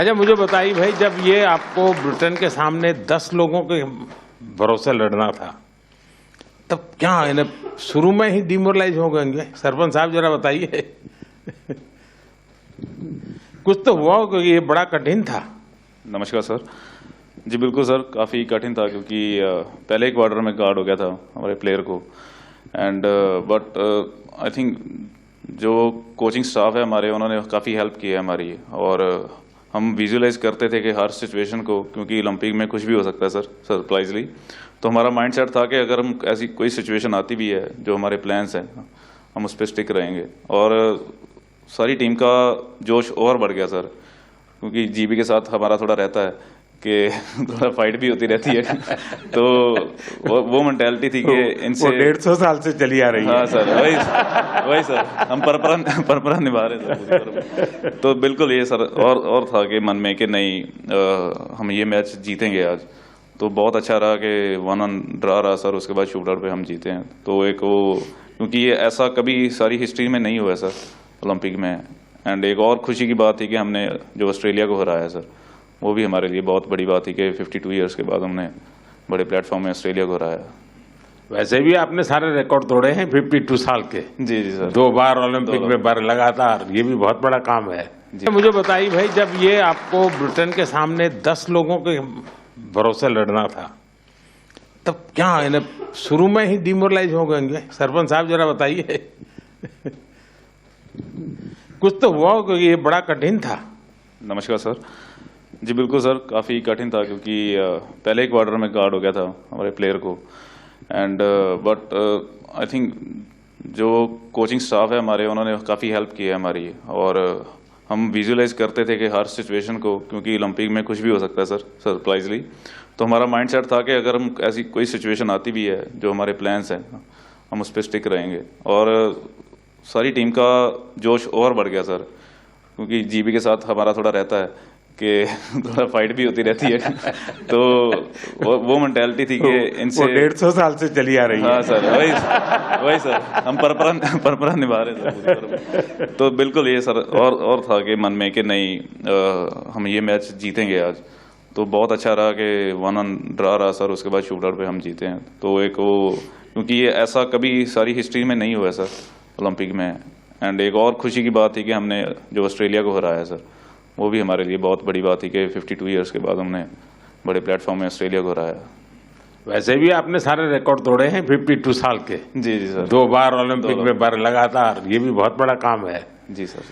अच्छा मुझे बताइए भाई, जब ये आपको ब्रिटेन के सामने 10 लोगों के भरोसे लड़ना था, तब क्या इन्हें शुरू में ही डिमोरलाइज हो गए? सरपंच साहब जरा बताइए। कुछ तो हुआ क्योंकि ये बड़ा कठिन था। नमस्कार सर। जी बिल्कुल सर, काफ़ी कठिन था क्योंकि पहले ही क्वार्टर में गार्ड हो गया था हमारे प्लेयर को। एंड बट आई थिंक जो कोचिंग स्टाफ है हमारे, उन्होंने काफ़ी हेल्प की है हमारी। और हम विजुअलाइज करते थे कि हर सिचुएशन को, क्योंकि ओलंपिक में कुछ भी हो सकता है सर, सरप्राइजली। तो हमारा माइंड सेट था कि अगर हम ऐसी कोई सिचुएशन आती भी है, जो हमारे प्लान्स हैं, हम उस पर स्टिक रहेंगे। और सारी टीम का जोश और बढ़ गया सर, क्योंकि जीबी के साथ हमारा थोड़ा रहता है कि थोड़ा फाइट भी होती रहती है। तो वो मेंटालिटी थी कि इनसे 150 साल से चली आ रही है। हाँ सर, वही सर, हम परंपरा निभा रहे थे। तो बिल्कुल ये सर और था कि मन में कि नहीं, हम ये मैच जीतेंगे आज। तो बहुत अच्छा रहा कि 1-1 ड्रा रहा सर, उसके बाद शूट आउट पे हम जीते हैं। तो एक वो, क्योंकि ये ऐसा कभी सारी हिस्ट्री में नहीं हुआ सर ओलंपिक में। एंड एक और खुशी की बात थी कि हमने जो ऑस्ट्रेलिया को हराया सर, वो भी हमारे लिए बहुत बड़ी बात थी कि 52 ईयर्स के बाद हमने बड़े प्लेटफॉर्म में ऑस्ट्रेलिया को हराया। वैसे भी आपने सारे रिकॉर्ड तोड़े हैं 52 साल के। जी जी सर, 2 बार ओलंपिक में बार लगातार, ये भी बहुत बड़ा काम है। मुझे बताइए भाई, जब ये आपको ब्रिटेन के सामने 10 लोगों के भरोसे लड़ना था, तब क्या इन्हें शुरू में ही डिमोरलाइज हो गए? सरपंच साहब जरा बताइए। कुछ तो हुआ क्योंकि ये बड़ा कठिन था। नमस्कार सर। जी बिल्कुल सर, काफ़ी कठिन था क्योंकि पहले ही क्वार्टर में गार्ड हो गया था हमारे प्लेयर को। एंड बट आई थिंक जो कोचिंग स्टाफ है हमारे, उन्होंने काफ़ी हेल्प की है हमारी। और हम विजुअलाइज करते थे कि हर सिचुएशन को, क्योंकि ओलंपिक में कुछ भी हो सकता है सर, सरप्राइजली। तो हमारा माइंड सेट था कि अगर हम ऐसी कोई सिचुएशन आती भी है, जो हमारे प्लान्स हैं, हम उस पर स्टिक रहेंगे। और सारी टीम का जोश और बढ़ गया सर, क्योंकि जीबी के साथ हमारा थोड़ा रहता है कि थोड़ा फाइट भी होती रहती है। तो वो मेंटालिटी थी कि इनसे 150 साल से चली आ रही है। हाँ सर, वही सर, हम परंपरा निभा रहे थे। तो बिल्कुल ये सर और था कि मन में कि नहीं, हम ये मैच जीतेंगे आज। तो बहुत अच्छा रहा कि 1-1 ड्रा रहा सर, उसके बाद शूट आउट पे हम जीते हैं। तो एक वो, क्योंकि ये ऐसा कभी सारी हिस्ट्री में नहीं हुआ सर ओलंपिक में। एंड एक और खुशी की बात थी कि हमने जो ऑस्ट्रेलिया को हराया सर, वो भी हमारे लिए बहुत बड़ी बात थी कि 52 ईयर्स के बाद हमने बड़े प्लेटफॉर्म में ऑस्ट्रेलिया को हराया। वैसे भी आपने सारे रिकॉर्ड तोड़े हैं 52 साल के। जी जी सर, 2 बार ओलंपिक में बार लगातार, ये भी बहुत बड़ा काम है। जी सर।